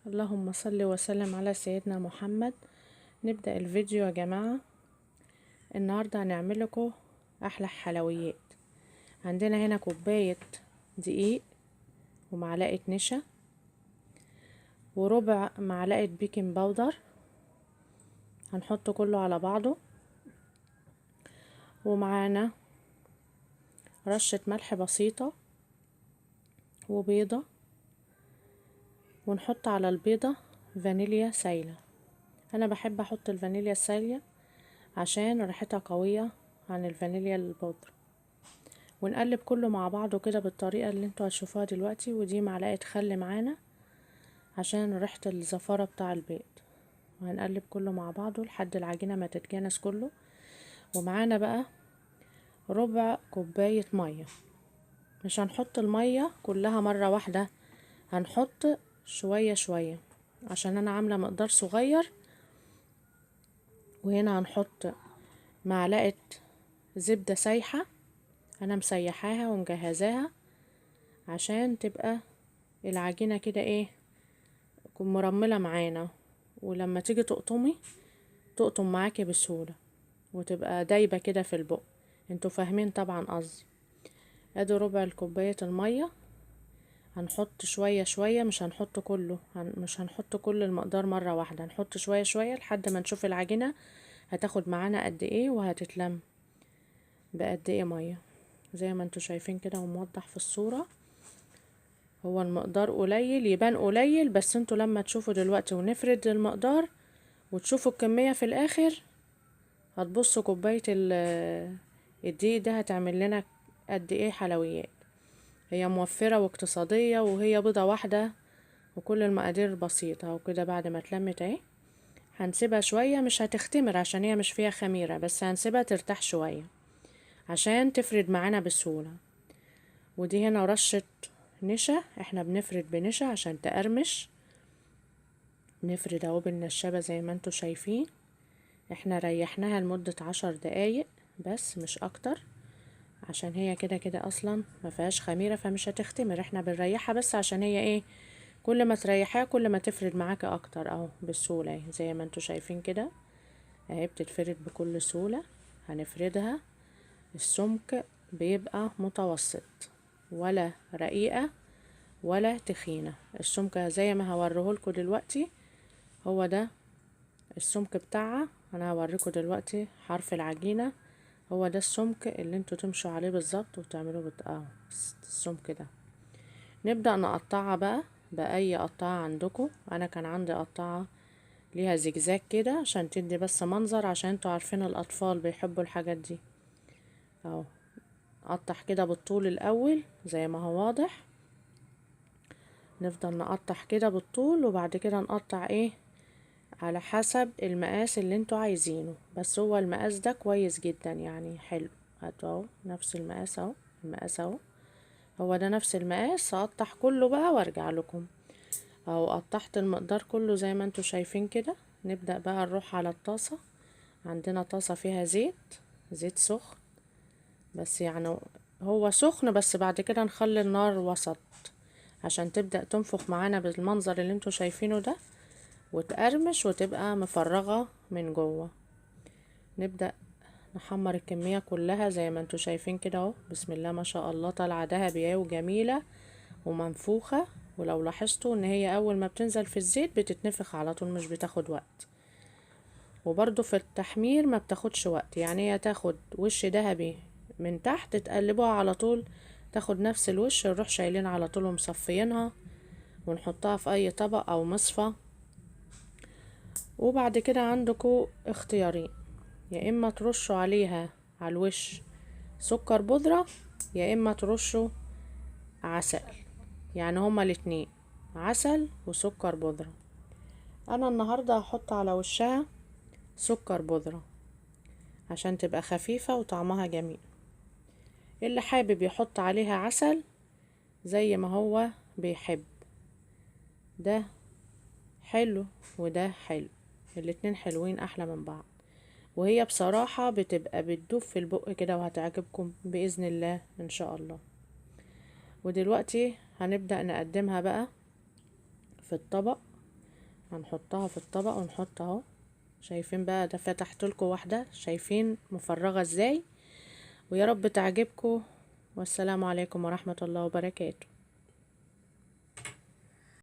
اللهم صل وسلم على سيدنا محمد. نبدأ الفيديو يا جماعة. النهاردة هنعمل لكم احلى حلويات. عندنا هنا كوباية دقيق ومعلقة نشا وربع معلقة بيكنج باودر، هنحط كله على بعضه، ومعانا رشة ملح بسيطة وبيضة، ونحط على البيضة فانيليا سايلة. انا بحب احط الفانيليا السايلة عشان ريحتها قوية عن الفانيليا البودرة. ونقلب كله مع بعضه كده بالطريقة اللي انتوا هتشوفوها دلوقتي. ودي معلقة خل معانا عشان ريحة الزفارة بتاع البيض. وهنقلب كله مع بعضه لحد العجينة ما تتجانس كله. ومعانا بقى ربع كوباية مية. مش هنحط المية كلها مرة واحدة، هنحط شوية شوية عشان انا عاملة مقدار صغير. وهنا هنحط معلقة زبدة سايحة، انا مسيحاها ومجهزاها عشان تبقى العجينة كده ايه مرملة معانا، ولما تيجي تقطمي تقطم معاكي بسهولة وتبقى دايبة كده في البق. انتوا فاهمين طبعا قصدي. ادي ربع الكوباية المية، هنحط شوية شوية، مش هنحط كله، مش هنحط كل المقدار مرة واحدة، هنحط شوية شوية لحد ما نشوف العجينة هتاخد معانا قد ايه وهتتلم بقد ايه مية. زي ما انتوا شايفين كده وموضح في الصورة. هو المقدار قليل يبان قليل، بس انتوا لما تشوفوا دلوقتي ونفرد المقدار وتشوفوا الكمية في الاخر هتبصوا كوباية الدقيق ده هتعمل لنا قد ايه حلويات. هي موفرة واقتصادية وهي بيضة واحدة وكل المقادير بسيطة. وكده بعد ما اتلمت اهي هنسيبها شوية، مش هتختمر عشان هي مش فيها خميرة، بس هنسيبها ترتاح شوية عشان تفرد معانا بسهولة. ودي هنا رشة نشا، احنا بنفرد بنشا عشان تقرمش. نفرد اهو بالنشابة زي ما انتوا شايفين. احنا ريحناها لمدة 10 دقايق بس مش اكتر، عشان هي كده كده اصلا ما فيهاش خميرة فمش هتختمر. احنا بنريحها بس عشان هي ايه، كل ما تريحيها كل ما تفرد معاكي اكتر اهو بسهولة اهي زي ما انتوا شايفين كده اهي بتتفرد بكل سهولة. هنفردها السمك بيبقى متوسط، ولا رقيقة ولا تخينة. السمك زي ما هوريهولكوا دلوقتي هو ده السمك بتاعها. انا هوريكم دلوقتي حرف العجينة، هو ده السمك اللي انتوا تمشوا عليه بالظبط وتعملوا السمك ده. نبدأ نقطعها بقى بأي قطعة عندكم. انا كان عندي قطعة ليها زجزاج كده عشان تدي بس منظر، عشان انتوا عارفين الاطفال بيحبوا الحاجات دي اهو. نقطع كده بالطول الاول زي ما هو واضح. نفضل نقطع كده بالطول وبعد كده نقطع ايه على حسب المقاس اللي انتوا عايزينه. بس هو المقاس ده كويس جدا يعني حلو. هاتوا اهو نفس المقاس اهو، المقاس اهو هو ده نفس المقاس. هقطع كله بقى وارجع لكم اهو. قطعت المقدار كله زي ما انتوا شايفين كده. نبدأ بقى نروح على الطاسة. عندنا طاسة فيها زيت سخن، بس يعني هو سخن بس بعد كده نخلي النار وسط عشان تبدأ تنفخ معانا بالمنظر اللي انتوا شايفينه ده وتقرمش وتبقى مفرغة من جوه. نبدأ نحمر الكمية كلها زي ما انتوا شايفين كده اهو. بسم الله ما شاء الله طالعة دهبية وجميلة ومنفوخة. ولو لاحظتوا ان هي اول ما بتنزل في الزيت بتتنفخ على طول، مش بتاخد وقت. وبرضو في التحمير ما بتاخدش وقت، يعني هي تاخد وش دهبي من تحت تقلبوها على طول تاخد نفس الوش، نروح شايلين على طول ومصفيينها ونحطها في اي طبق او مصفى. وبعد كده عندكم اختيارين، يا اما ترشوا عليها على الوش سكر بودرة يا اما ترشوا عسل، يعني هما الاتنين عسل وسكر بودرة. انا النهاردة هحط على وشها سكر بودرة عشان تبقى خفيفة وطعمها جميل. اللي حابب يحط عليها عسل زي ما هو بيحب، ده حلو وده حلو، الاتنين حلوين احلى من بعض. وهي بصراحة بتبقى بتدوب في البق كده وهتعجبكم بإذن الله إن شاء الله. ودلوقتي هنبدأ نقدمها بقى في الطبق هنحطها في الطبق ونحط اهو. شايفين بقى، ده فتحت لكم واحدة، شايفين مفرغة ازاي. ويا رب تعجبكم، والسلام عليكم ورحمة الله وبركاته.